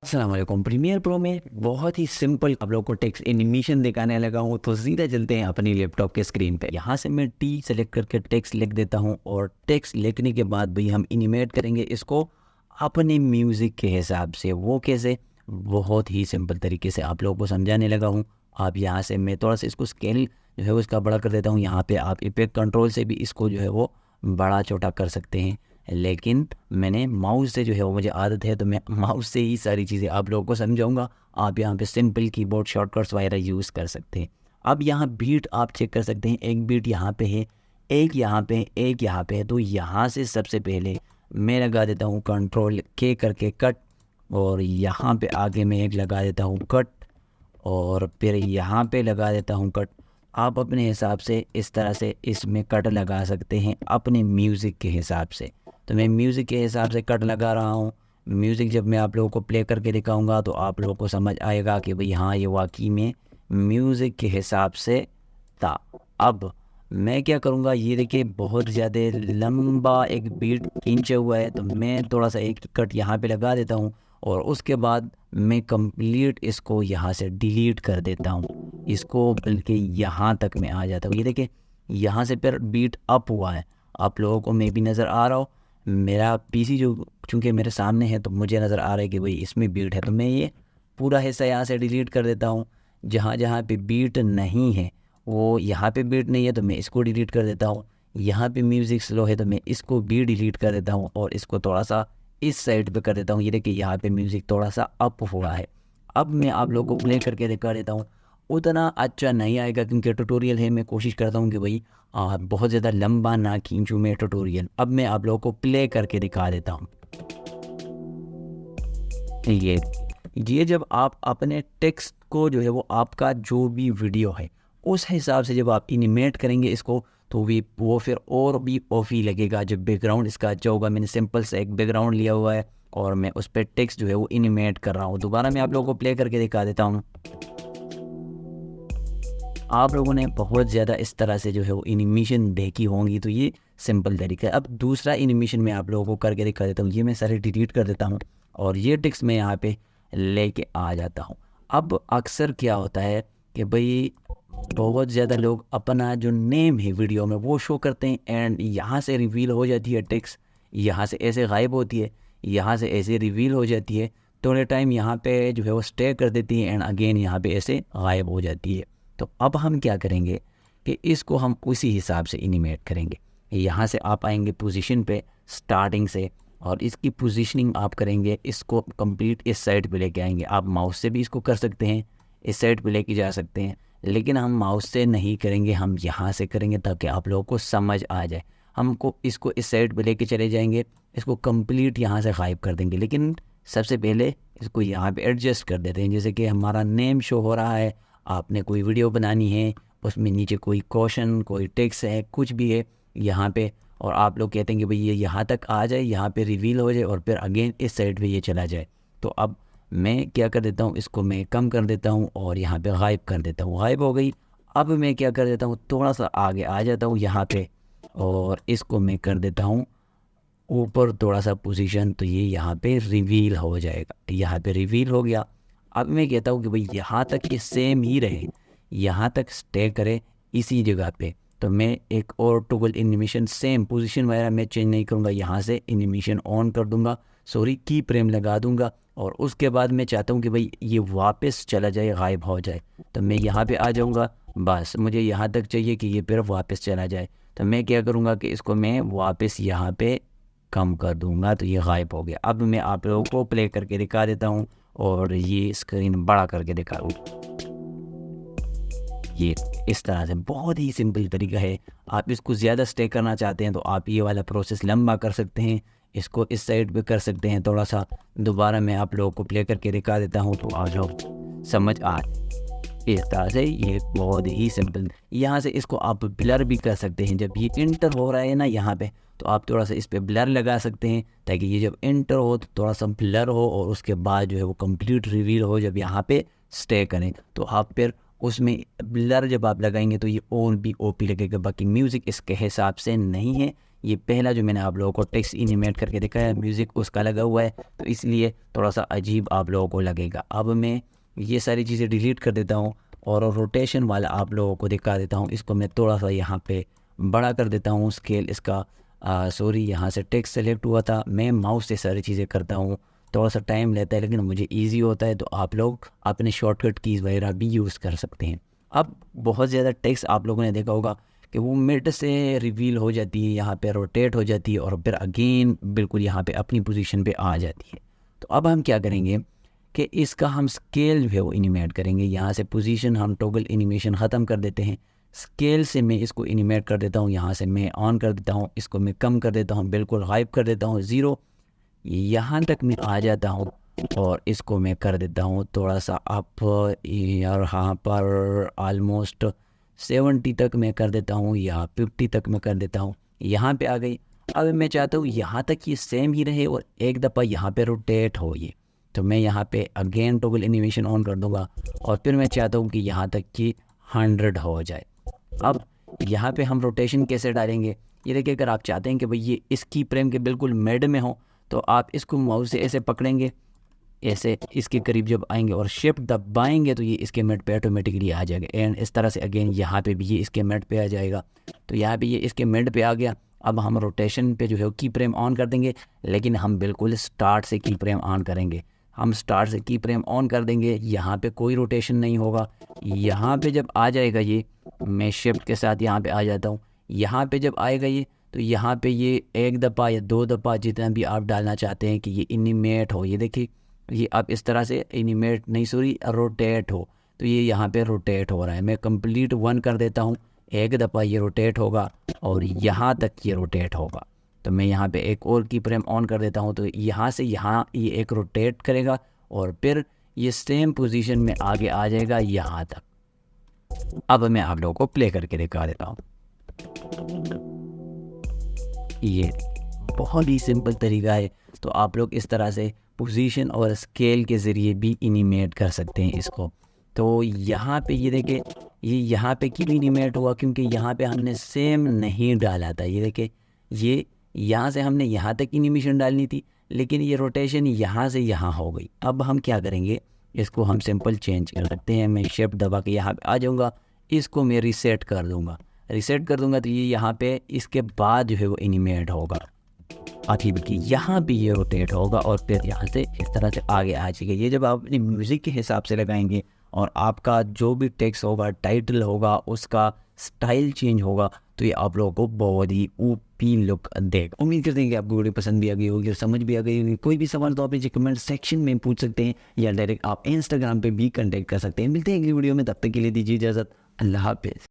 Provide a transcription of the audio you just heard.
अस्सलाम वालेकुम। Premiere pro में बहुत ही सिंपल आप लोगों को टेक्स्ट एनिमेशन दिखाने लगा हूँ, तो सीधा चलते हैं अपनी लैपटॉप के स्क्रीन पे। यहाँ से मैं टी सेलेक्ट करके टेक्स्ट लिख देता हूँ और टेक्स्ट लिखने के बाद भाई हम एनिमेट करेंगे इसको अपने म्यूज़िक के हिसाब से। वो कैसे? बहुत ही सिंपल तरीके से आप लोगों को समझाने लगा हूँ। आप यहाँ से मैं थोड़ा सा इसको स्केल जो है वो इसका बड़ा कर देता हूँ। यहाँ पे आप इफेक्ट कंट्रोल से भी इसको जो है वो बड़ा छोटा कर सकते हैं, लेकिन मैंने माउस से जो है वो मुझे आदत है, तो मैं माउस से ही सारी चीज़ें आप लोगों को समझाऊंगा। आप यहाँ पे सिंपल कीबोर्ड शॉर्टकट्स वगैरह यूज़ कर सकते हैं। अब यहाँ बीट आप चेक कर सकते हैं, एक बीट यहाँ पे है, एक यहाँ पे है, एक यहाँ पे है। तो यहाँ से सबसे पहले मैं लगा देता हूँ कंट्रोल के करके कट, और यहाँ पे आगे मैं एक लगा देता हूँ कट, और फिर यहाँ पे लगा देता हूँ कट। आप अपने हिसाब से इस तरह से इसमें कट लगा सकते हैं अपने म्यूज़िक के हिसाब से। तो मैं म्यूज़िक के हिसाब से कट लगा रहा हूँ। म्यूज़िक जब मैं आप लोगों को प्ले करके दिखाऊंगा तो आप लोगों को समझ आएगा कि भाई हाँ, ये वाकई में म्यूज़िक के हिसाब से था। अब मैं क्या करूँगा, ये देखिए बहुत ज़्यादा लंबा एक बीट खींचा हुआ है, तो मैं थोड़ा सा एक कट यहाँ पे लगा देता हूँ और उसके बाद मैं कंप्लीट इसको यहाँ से डिलीट कर देता हूँ। इसको बल्कि यहाँ तक मैं आ जाता हूँ। ये देखिए यहाँ से फिर बीट अप हुआ है, आप लोगों को मे भी नज़र आ रहा हो। मेरा पीसी जो चूँकि मेरे सामने है तो मुझे नज़र आ रहा है कि भाई इसमें बीट है, तो मैं ये पूरा हिस्सा यहाँ से डिलीट कर देता हूँ। जहाँ जहाँ पे बीट नहीं है, वो यहाँ पे बीट नहीं है तो मैं इसको डिलीट कर देता हूँ। यहाँ पे म्यूज़िक स्लो है तो मैं इसको भी डिलीट कर देता हूँ और इसको थोड़ा सा इस साइड पे कर देता हूँ। ये देखिए यहाँ पे म्यूज़िक थोड़ा सा अप हुआ है। अब मैं आप लोगों को प्ले करके दिखा देता हूँ। उतना अच्छा नहीं आएगा क्योंकि ट्यूटोरियल है, मैं कोशिश करता हूँ कि भाई बहुत ज़्यादा लंबा ना खींचूँ मैं ट्यूटोरियल। अब मैं आप लोगों को प्ले करके दिखा देता हूँ। ये जब आप अपने टेक्स्ट को जो है वो आपका जो भी वीडियो है उस हिसाब से जब आप एनिमेट करेंगे इसको, तो वो फिर और भी ऑफी लगेगा। जब बैकग्राउंड इसका अच्छा होगा, मैंने सिंपल से एक बैकग्राउंड लिया हुआ है और मैं उस पर टेक्स्ट जो है वो एनिमेट कर रहा हूँ। दोबारा मैं आप लोगों को प्ले करके दिखा देता हूँ। आप लोगों ने बहुत ज़्यादा इस तरह से जो है वो एनिमेशन देखी होंगी, तो ये सिंपल तरीका है। अब दूसरा एनिमेशन मैं आप लोगों को करके दिखा देता हूँ। ये मैं सारे डिलीट कर देता हूँ और ये टेक्स्ट मैं यहाँ पे लेके आ जाता हूँ। अब अक्सर क्या होता है कि भाई बहुत ज़्यादा लोग अपना जो नेम है वीडियो में वो शो करते हैं एंड यहाँ से रिवील हो जाती है टेक्स्ट, यहाँ से ऐसे गायब होती है, यहाँ से ऐसे रिवील हो जाती है। थोड़े टाइम यहाँ पे जो है वो स्टे कर देती है एंड अगेन यहाँ पे ऐसे गायब हो जाती है। तो अब हम क्या करेंगे कि इसको हम उसी हिसाब से एनिमेट करेंगे। यहाँ से आप आएंगे पोजीशन पे स्टार्टिंग से और इसकी पोजीशनिंग आप करेंगे, इसको कंप्लीट इस साइड पे लेके आएंगे। आप माउस से भी इसको कर सकते हैं, इस साइड पे लेके जा सकते हैं, लेकिन हम माउस से नहीं करेंगे, हम यहाँ से करेंगे ताकि आप लोगों को समझ आ जाए। हमको इसको इस साइड पे लेके चले जाएंगे, इसको कंप्लीट यहाँ से गायब कर देंगे, लेकिन सबसे पहले इसको यहाँ पे एडजस्ट कर देते हैं। जैसे कि हमारा नेम शो हो रहा है, आपने कोई वीडियो बनानी है, उसमें नीचे कोई क्वेश्चन कोई टेक्स्ट है कुछ भी है यहाँ पे, और आप लोग कहते हैं कि भाई ये यहाँ तक आ जाए, यहाँ पे रिवील हो जाए और फिर अगेन इस साइड पे ये चला जाए। तो अब मैं क्या कर देता हूँ, इसको मैं कम कर देता हूँ और यहाँ पे गायब कर देता हूँ। गायब हो गई। अब मैं क्या कर देता हूँ, थोड़ा सा आगे आ जाता हूँ यहाँ पे और इसको मैं कर देता हूँ ऊपर थोड़ा सा पोजीशन, तो ये यहाँ पे रिवील हो जाएगा। यहाँ पे रिवील हो गया। अब मैं कहता हूँ कि भाई यहाँ तक ये सेम ही रहे, यहाँ तक स्टे करे इसी जगह पे। तो मैं एक और टॉगल एनिमेशन सेम पोजीशन वगैरह मैं चेंज नहीं करूँगा, यहाँ से एनिमेशन ऑन कर दूँगा, सॉरी की फ्रेम लगा दूँगा और उसके बाद मैं चाहता हूँ कि भाई ये वापस चला जाए, गायब हो जाए। तो मैं यहाँ पे आ जाऊँगा, बस मुझे यहाँ तक चाहिए कि ये फिर वापस चला जाए। तो मैं क्या करूँगा कि इसको मैं वापस यहाँ पे कम कर दूंगा, तो ये गायब हो गया। अब मैं आप लोगों को प्ले करके दिखा देता हूँ और ये स्क्रीन बड़ा करके दिखा दूँ। ये इस तरह से बहुत ही सिंपल तरीका है। आप इसको ज़्यादा स्टे करना चाहते हैं तो आप ये वाला प्रोसेस लंबा कर सकते हैं, इसको इस साइड पे कर सकते हैं थोड़ा सा। दोबारा मैं आप लोगों को प्ले करके दिखा देता हूँ तो आ जाओ समझ आ। इस तरह से ये बहुत ही सिंपल। यहाँ से इसको आप ब्लर भी कर सकते हैं। जब ये इंटर हो रहा है ना यहाँ पे, तो आप थोड़ा सा इस पे ब्लर लगा सकते हैं ताकि ये जब इंटर हो तो थोड़ा सा ब्लर हो और उसके बाद जो है वो कंप्लीट रिवील हो जब यहाँ पे स्टे करें। तो आप फिर उसमें ब्लर जब आप लगाएंगे तो ये और भी ओपी लगेगा। बाकी म्यूज़िक इसके हिसाब से नहीं है, ये पहला जो मैंने आप लोगों को टेक्स्ट एनिमेट करके दिखाया, म्यूज़िक उसका लगा हुआ है, तो इसलिए थोड़ा सा अजीब आप लोगों को लगेगा। अब मैं ये सारी चीज़ें डिलीट कर देता हूँ और रोटेशन वाला आप लोगों को दिखा देता हूँ। इसको मैं थोड़ा सा यहाँ पे बड़ा कर देता हूँ स्केल इसका। सॉरी, यहाँ से टेक्स्ट सेलेक्ट हुआ था, मैं माउस से सारी चीज़ें करता हूँ, थोड़ा सा टाइम लेता है लेकिन मुझे इजी होता है, तो आप लोग अपने शॉर्टकट कीज़ वगैरह भी यूज़ कर सकते हैं। अब बहुत ज़्यादा टेक्स्ट आप लोगों ने देखा होगा कि वो मिड से रिवील हो जाती है, यहाँ पे रोटेट हो जाती है और फिर अगेन बिल्कुल यहाँ पे अपनी पोजीशन पे आ जाती है। तो अब हम क्या करेंगे कि इसका हम स्केल जो है वो एनिमेट करेंगे। यहाँ से पोजीशन हम टॉगल एनिमेशन ख़त्म कर देते हैं, स्केल से मैं इसको एनिमेट कर देता हूँ। यहाँ से मैं ऑन कर देता हूँ, इसको मैं कम कर देता हूँ, बिल्कुल गायब कर देता हूँ, ज़ीरो। यहाँ तक मैं आ जाता हूँ और इसको मैं कर देता हूँ थोड़ा सा अप, और यहाँ पर ऑलमोस्ट 70 तक मैं कर देता हूँ या 50 तक मैं कर देता हूँ। यहाँ पे आ गई। अब मैं चाहता हूँ यहाँ तक ये सेम ही रहे और एक दफ़ा यहाँ पे रोटेट हो ये, तो मैं यहाँ पे अगेन टॉगल एनिमेशन ऑन कर दूँगा और फिर मैं चाहता हूँ कि यहाँ तक कि 100 हो जाए। अब यहाँ पे हम रोटेशन कैसे डालेंगे, ये देखिए, अगर आप चाहते हैं कि भाई ये इसकी फ्रेम के बिल्कुल मिड में हो, तो आप इसको माउस से ऐसे पकड़ेंगे, ऐसे इसके करीब जब आएंगे और शिफ्ट दबाएंगे तो ये इसके मिड पे ऑटोमेटिकली आ जाएगा। एंड इस तरह से अगेन यहाँ पे भी ये इसके मिड पे आ जाएगा, तो यहाँ पे ये इसके मिड पे आ गया। अब हम रोटेशन पे जो है की फ्रेम ऑन कर देंगे, लेकिन हम बिल्कुल स्टार्ट से की फ्रेम ऑन करेंगे। हम स्टार्ट से की फ्रेम ऑन कर देंगे, यहाँ पे कोई रोटेशन नहीं होगा। यहाँ पे जब आ जाएगा ये, मैं शिफ्ट के साथ यहाँ पे आ जाता हूँ, यहाँ पे जब आएगा ये, तो यहाँ पे ये एक दफ़ा या दो दफ़ा जितना भी आप डालना चाहते हैं कि ये एनिमेट हो, ये देखिए ये आप इस तरह से एनिमेट नहीं, सॉरी, रोटेट हो, तो ये यहाँ पे रोटेट हो रहा है। मैं कंप्लीट 1 कर देता हूँ, एक दफ़ा ये रोटेट होगा और यहाँ तक ये रोटेट होगा। तो मैं यहाँ पे एक और की फ्रेम ऑन कर देता हूँ, तो यहाँ से यहाँ ये एक रोटेट करेगा और फिर ये सेम पोजीशन में आगे आ जाएगा यहाँ तक। अब मैं आप लोगों को प्ले करके दिखा देता हूँ। ये बहुत ही सिंपल तरीका है, तो आप लोग इस तरह से पोजीशन और स्केल के ज़रिए भी एनिमेट कर सकते हैं इसको। तो यहाँ पे ये देखें, ये यहाँ पे क्यों एनिमेट हुआ, क्योंकि यहाँ पे हमने सेम नहीं डाला था। ये देखें, ये यहाँ से हमने यहाँ तक एनिमेशन डालनी थी, लेकिन ये रोटेशन यहाँ से यहाँ हो गई। अब हम क्या करेंगे, इसको हम सिंपल चेंज कर सकते हैं। मैं शिफ्ट दबा के यहाँ पे आ जाऊँगा, इसको मैं रीसेट कर दूँगा। रीसेट कर दूँगा तो ये यहाँ पे इसके बाद जो है वो एनिमेट होगा, आखिर की यहाँ भी ये रोटेट होगा और फिर यहाँ से इस तरह से आगे आ जाएगा। ये जब आप अपनी म्यूज़िक के हिसाब से लगाएंगे और आपका जो भी टेक्स्ट होगा, टाइटल होगा, उसका स्टाइल चेंज होगा, तो ये आप लोगों को बहुत ही ओपी लुक देगा। उम्मीद करते हैं कि आपको वीडियो पसंद भी आ गई होगी और समझ भी आ गई होगी। कोई भी सवाल तो आप नीचे कमेंट सेक्शन में पूछ सकते हैं या डायरेक्ट आप इंस्टाग्राम पे भी कॉन्टैक्ट कर सकते हैं। मिलते हैं अगली वीडियो में, तब तक के लिए दीजिए इजाज़त। अल्लाह हाफिज़।